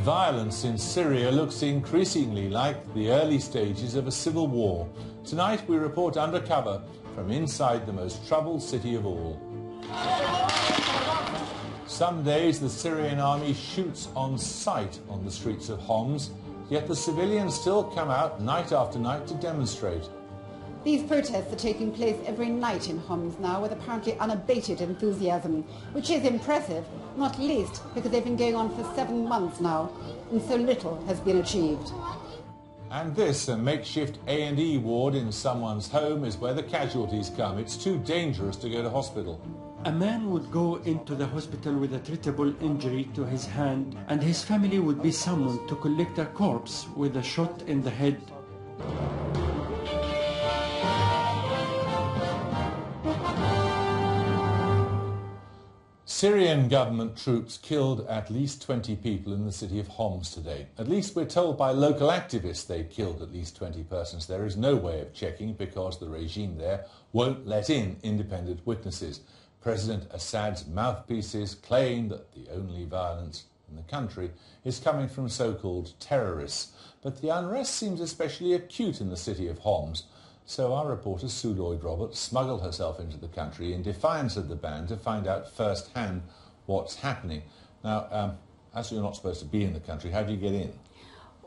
Violence in Syria looks increasingly like the early stages of a civil war. Tonight we report undercover from inside the most troubled city of all. Some days the Syrian army shoots on sight on the streets of Homs, yet the civilians still come out night after night to demonstrate. These protests are taking place every night in Homs now with apparently unabated enthusiasm, which is impressive, not least because they've been going on for 7 months now, and so little has been achieved. And this, a makeshift A&E ward in someone's home, is where the casualties come. It's too dangerous to go to hospital. A man would go into the hospital with a treatable injury to his hand, and his family would be summoned to collect a corpse with a shot in the head. Syrian government troops killed at least 20 people in the city of Homs today. At least we're told by local activists they killed at least 20 persons. There is no way of checking because the regime there won't let in independent witnesses. President Assad's mouthpieces claim that the only violence in the country is coming from so-called terrorists. But the unrest seems especially acute in the city of Homs. So our reporter Sue Lloyd-Roberts smuggled herself into the country in defiance of the ban to find out firsthand what's happening. Now, as you're not supposed to be in the country, how do you get in?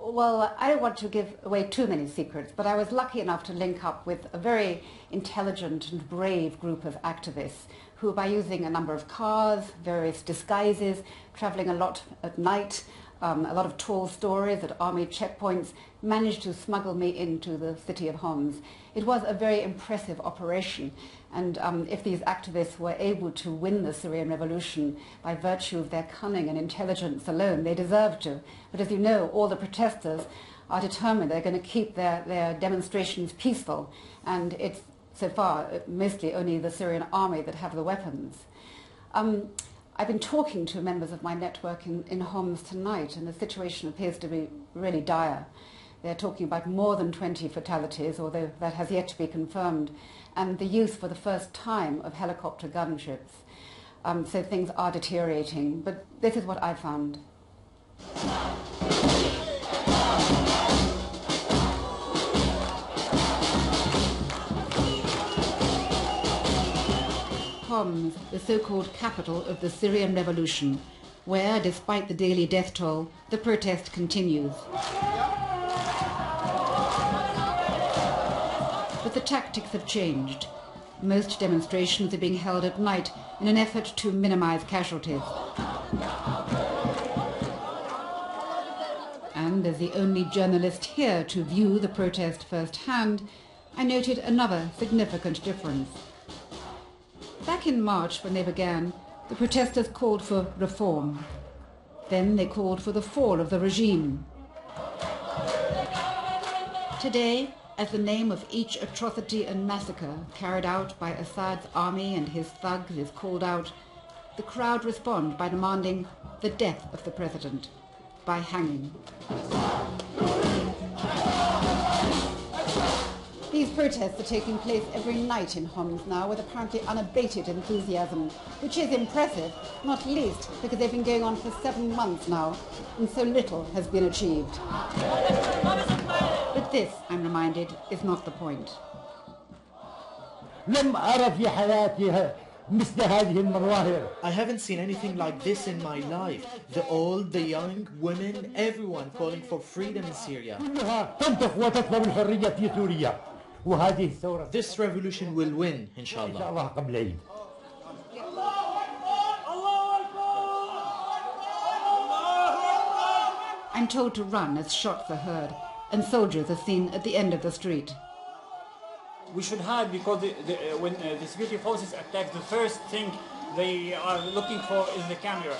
Well, I don't want to give away too many secrets, but I was lucky enough to link up with a very intelligent and brave group of activists who, by using a number of cars, various disguises, travelling a lot at night, a lot of tall stories at army checkpoints, managed to smuggle me into the city of Homs. It was a very impressive operation, and if these activists were able to win the Syrian revolution by virtue of their cunning and intelligence alone, they deserved to. But as you know, all the protesters are determined they're going to keep their demonstrations peaceful, and it's so far mostly only the Syrian army that have the weapons. I've been talking to members of my network in Homs tonight, and the situation appears to be really dire. They're talking about more than 20 fatalities, although that has yet to be confirmed, and the use for the first time of helicopter gunships. So things are deteriorating, but this is what I found. Homs, the so-called capital of the Syrian revolution, where, despite the daily death toll, the protest continues. But the tactics have changed. Most demonstrations are being held at night in an effort to minimize casualties. And as the only journalist here to view the protest firsthand, I noted another significant difference. Back in March, when they began, the protesters called for reform. Then they called for the fall of the regime. Today, as the name of each atrocity and massacre carried out by Assad's army and his thugs is called out, the crowd respond by demanding the death of the president, by hanging. These protests are taking place every night in Homs now with apparently unabated enthusiasm, which is impressive, not least because they've been going on for 7 months now, and so little has been achieved. But this, I'm reminded, is not the point. I haven't seen anything like this in my life. The old, the young, women, everyone calling for freedom in Syria. This revolution will win, inshallah. I'm told to run as shots are heard, and soldiers are seen at the end of the street. We should hide because when the security forces attack, the first thing they are looking for is the camera.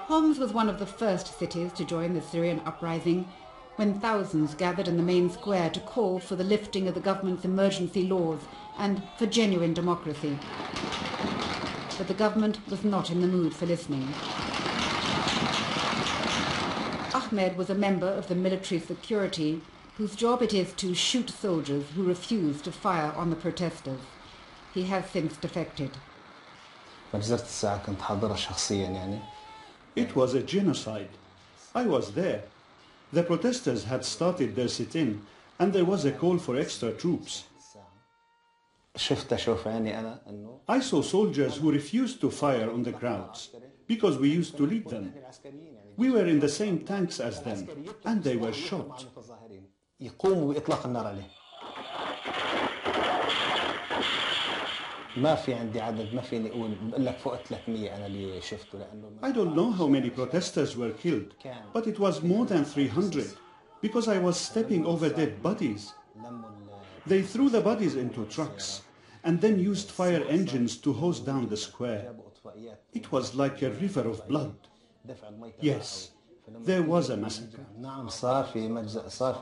Homs was one of the first cities to join the Syrian uprising, when thousands gathered in the main square to call for the lifting of the government's emergency laws and for genuine democracy. But the government was not in the mood for listening. Ahmed was a member of the military security whose job it is to shoot soldiers who refuse to fire on the protesters. He has since defected. مجزرة الساعة كنت حاضرها شخصيا يعني. It was a genocide. I was there. The protesters had started their sit-in and there was a call for extra troops. شفت أشوف عيني أنا إنه I saw soldiers who refused to fire on the crowds because we used to lead them. We were in the same tanks as them and they were shot. يقوموا بإطلاق النار عليه. ما في عندي عدد، ما فيني أقول لك فوق 300 أنا اللي شفته لأنه I don't know how many protesters were killed, but it was more than 300 because I was stepping over dead bodies. They threw the bodies into trucks and then used fire engines to hose down the square. It was like a river of blood. Yes, there was a massacre. نعم صار في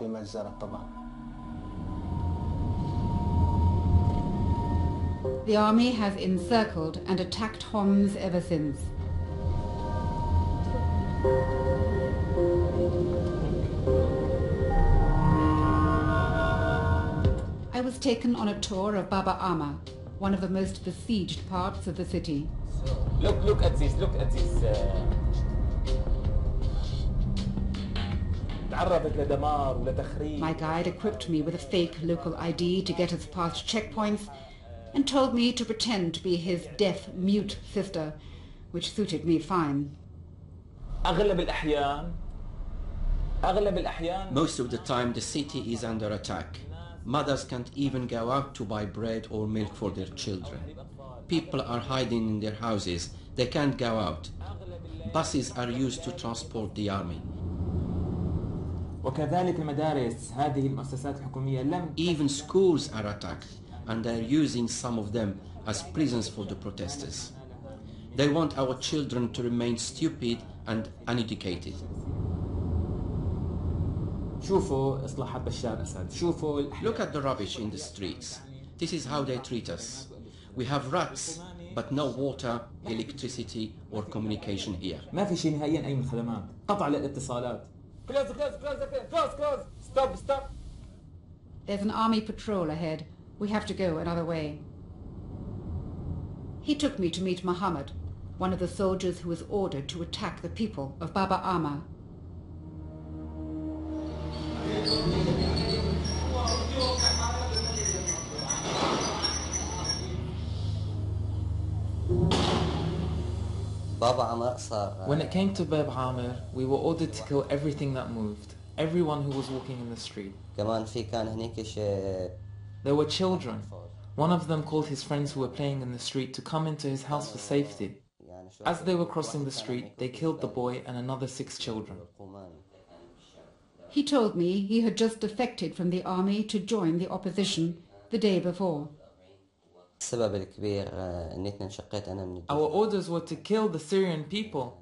مجزرة طبعا. The army has encircled and attacked Homs ever since. I was taken on a tour of Baba Ama, one of the most besieged parts of the city. Look at this, look at this. My guide equipped me with a fake local ID to get us past checkpoints and told me to pretend to be his deaf, mute sister, which suited me fine. Most of the time the city is under attack. Mothers can't even go out to buy bread or milk for their children. People are hiding in their houses. They can't go out. Buses are used to transport the army. Even schools are attacked, and they're using some of them as prisons for the protesters. They want our children to remain stupid and uneducated. Look at the rubbish in the streets. This is how they treat us. We have rats, but no water, electricity or communication here. There's an army patrol ahead. We have to go another way. He took me to meet Muhammad, one of the soldiers who was ordered to attack the people of Baba Ama. When it came to Bab Amir, we were ordered to kill everything that moved, everyone who was walking in the street. There were children. One of them called his friends who were playing in the street to come into his house for safety. As they were crossing the street, they killed the boy and another 6 children. He told me he had just defected from the army to join the opposition the day before. Our orders were to kill the Syrian people.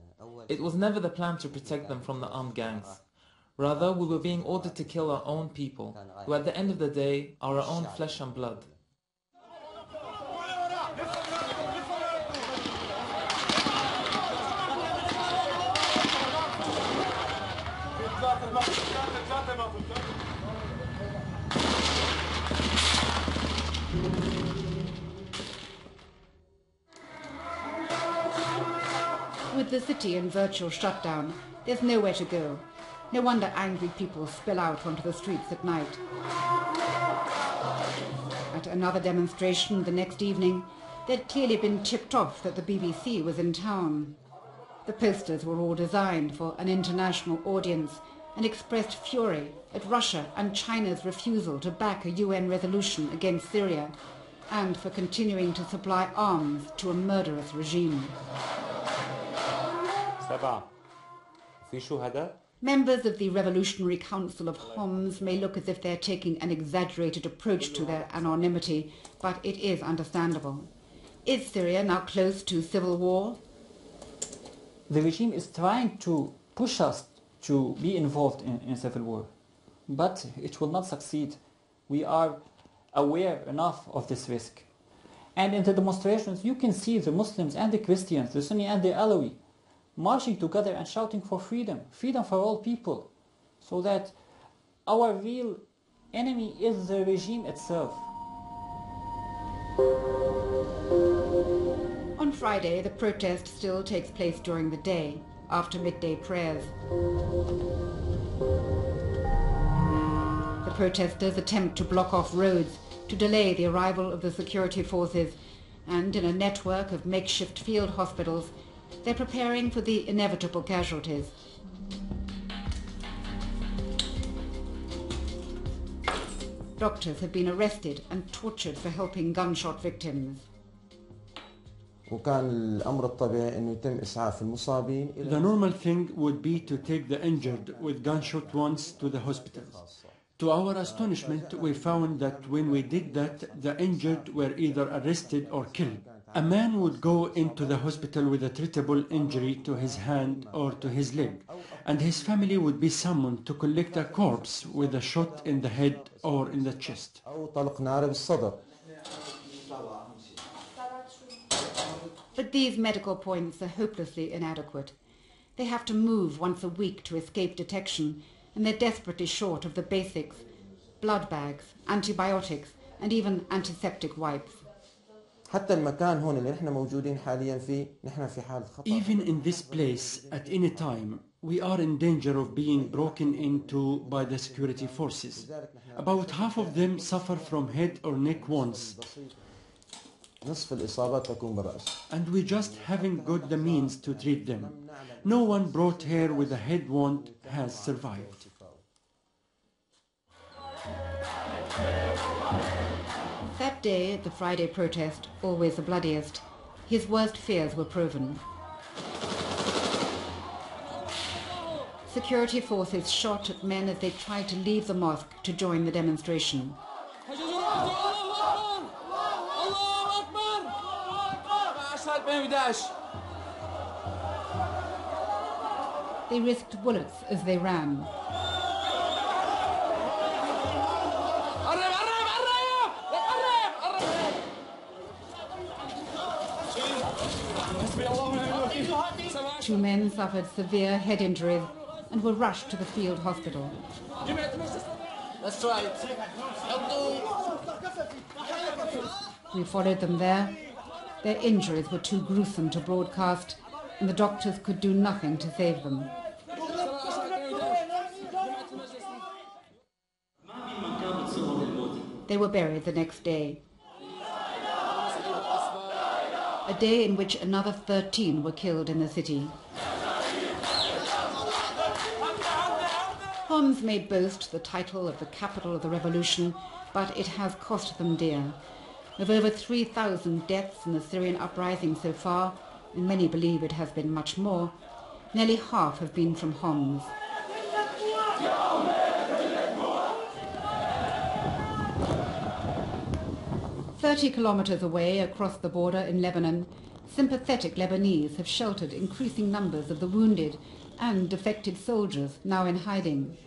It was never the plan to protect them from the armed gangs. Rather, we were being ordered to kill our own people, who at the end of the day are our own flesh and blood. With the city in virtual shutdown, there's nowhere to go. No wonder angry people spill out onto the streets at night. At another demonstration the next evening, they'd clearly been tipped off that the BBC was in town. The posters were all designed for an international audience and expressed fury at Russia and China's refusal to back a UN resolution against Syria and for continuing to supply arms to a murderous regime. Members of the Revolutionary Council of Homs may look as if they're taking an exaggerated approach to their anonymity, but it is understandable. Is Syria now close to civil war? The regime is trying to push us to be involved in civil war, but it will not succeed. We are aware enough of this risk. And in the demonstrations, you can see the Muslims and the Christians, the Sunni and the Alawi, marching together and shouting for freedom, freedom for all people, so that our real enemy is the regime itself. On Friday, the protest still takes place during the day, after midday prayers. The protesters attempt to block off roads to delay the arrival of the security forces, and in a network of makeshift field hospitals, they're preparing for the inevitable casualties. Doctors have been arrested and tortured for helping gunshot victims. The normal thing would be to take the injured with gunshot wounds to the hospitals. To our astonishment, we found that when we did that, the injured were either arrested or killed. A man would go into the hospital with a treatable injury to his hand or to his leg, and his family would be summoned to collect a corpse with a shot in the head or in the chest. But these medical points are hopelessly inadequate. They have to move once a week to escape detection, and they're desperately short of the basics: blood bags, antibiotics, and even antiseptic wipes. Even in this place, at any time, we are in danger of being broken into by the security forces. About half of them suffer from head or neck wounds, and we just haven't got the means to treat them. No one brought here with a head wound has survived. That day at the Friday protest, always the bloodiest, his worst fears were proven. Security forces shot at men as they tried to leave the mosque to join the demonstration. They risked bullets as they ran. Two men suffered severe head injuries and were rushed to the field hospital. Let's try it. We followed them there. Their injuries were too gruesome to broadcast, and the doctors could do nothing to save them. They were buried the next day. A day in which another 13 were killed in the city. Homs may boast the title of the capital of the revolution, but it has cost them dear. Of over 3,000 deaths in the Syrian uprising so far, and many believe it has been much more, nearly half have been from Homs. "30 kilometers away across the border in Lebanon, sympathetic Lebanese have sheltered increasing numbers of the wounded and defected soldiers now in hiding.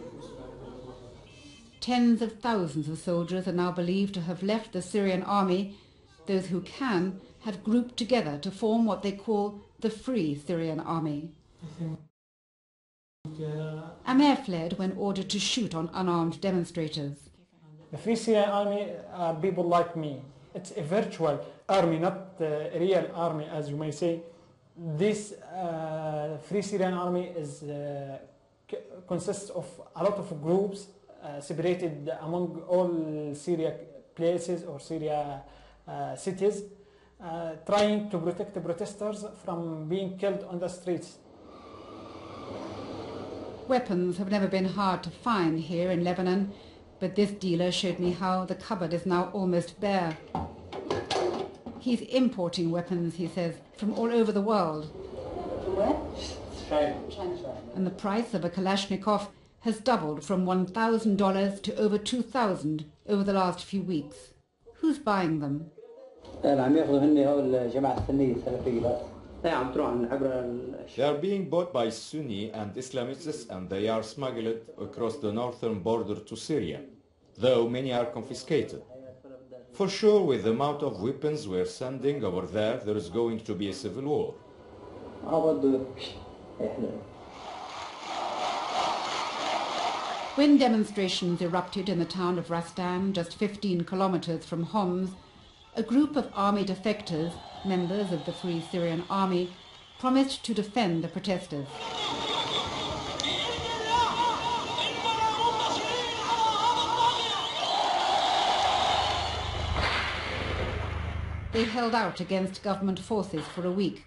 Tens of thousands of soldiers are now believed to have left the Syrian army. Those who can have grouped together to form what they call the Free Syrian Army. Amer fled when ordered to shoot on unarmed demonstrators. The Free Syrian Army are people like me. It's a virtual army, not a real army, as you may say. This Free Syrian Army consists of a lot of groups separated among all Syria places or Syria cities, trying to protect the protesters from being killed on the streets. Weapons have never been hard to find here in Lebanon, but this dealer showed me how the cupboard is now almost bare. He's importing weapons, he says, from all over the world. And the price of a Kalashnikov has doubled from $1,000 to over $2,000 over the last few weeks. Who's buying them? They are being bought by Sunni and Islamists, and they are smuggled across the northern border to Syria, though many are confiscated. For sure, with the amount of weapons we're sending over there is going to be a civil war. When demonstrations erupted in the town of Rastan, just 15 kilometers from Homs, a group of army defectors members of the Free Syrian Army, promised to defend the protesters. They held out against government forces for a week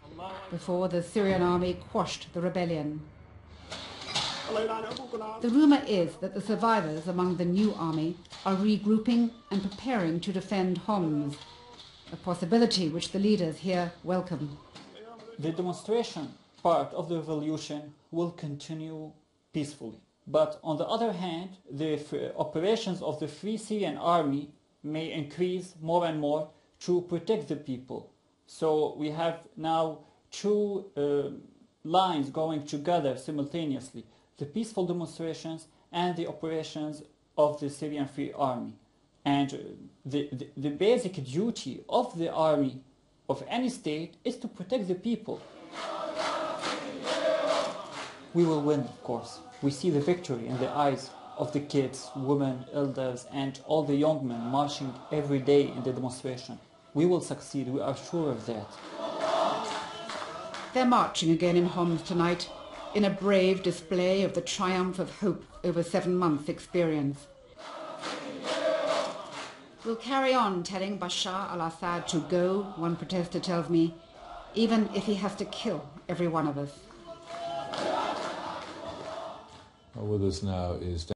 before the Syrian army quashed the rebellion. The rumour is that the survivors among the new army are regrouping and preparing to defend Homs, a possibility which the leaders here welcome. The demonstration part of the revolution will continue peacefully. But on the other hand, the operations of the Free Syrian Army may increase more and more to protect the people. So we have now two lines going together simultaneously: the peaceful demonstrations and the operations of the Syrian Free Army. And the basic duty of the army of any state is to protect the people. We will win, of course. We see the victory in the eyes of the kids, women, elders, and all the young men marching every day in the demonstration. We will succeed, we are sure of that. They're marching again in Homs tonight, in a brave display of the triumph of hope over 7 months' experience. We'll carry on telling Bashar al-Assad to go, one protester tells me, even if he has to kill every one of us. With us now is